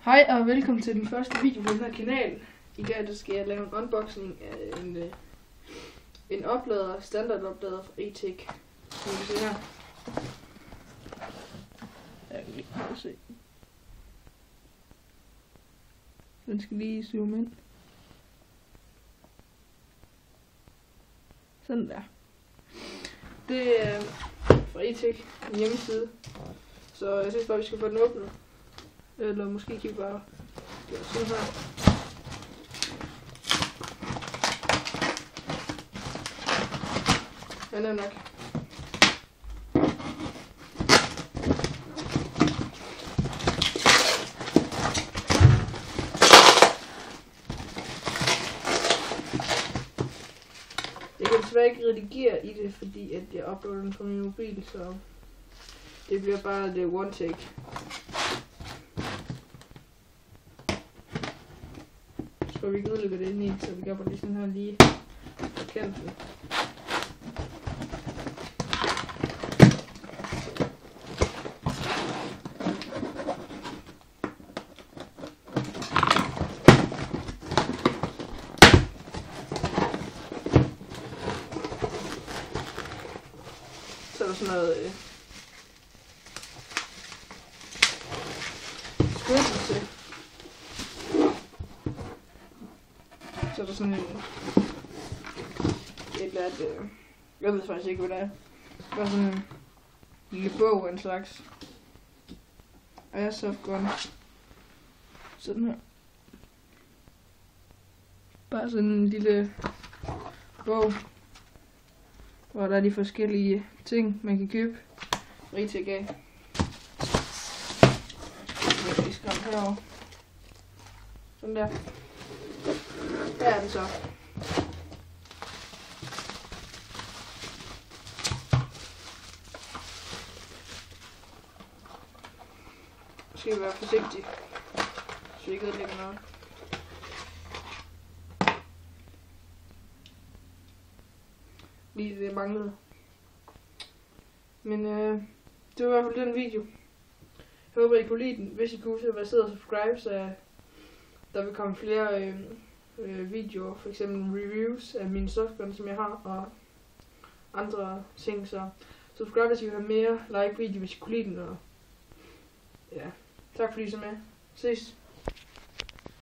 Hej og velkommen til den første video på den her kanal. I dag der skal jeg lave en unboxing af en oplader, standardoplader fra E-Tech. Som I kan se her. Jeg kan lige prøve at se. Den skal lige zoome ind. Sådan der. Det er fra E-Tech, en hjemmeside. Så jeg synes bare, vi skal få den åbnet. Eller måske kan vi bare gøre sådan her. Ja, nemt nok. Jeg kan desværre ikke redigere i det, fordi at jeg uploader den fra min mobil, så det bliver bare det one take. Så vi ikke udelukke det ind i, så vi gør bare lige sådan her lige på kanten. Så er der sådan noget beskyttelse. Så er der sådan et eller andet, jeg ved faktisk ikke hvad det er. Der er sådan en lille bog af en slags. Airsoft gun. Sådan her. Bare sådan en lille bog, hvor der er de forskellige ting, man kan købe. Rigtig gav. Jeg skal skræmme herovre. Sådan der. Her er den så. Nu skal vi være forsigtige, så vi ikke ødelægger noget. Lige det manglede. Men det var i hvert fald den video. Jeg håber I kunne lide den. Hvis I kunne, så vær sød og subscribe, så der vil komme flere videoer, for eksempel reviews af mine softgun, som jeg har, og andre ting. Så subscribe, hvis I vil have mere, like video, hvis I kunne lide den, og ja, tak fordi I så med. Ses.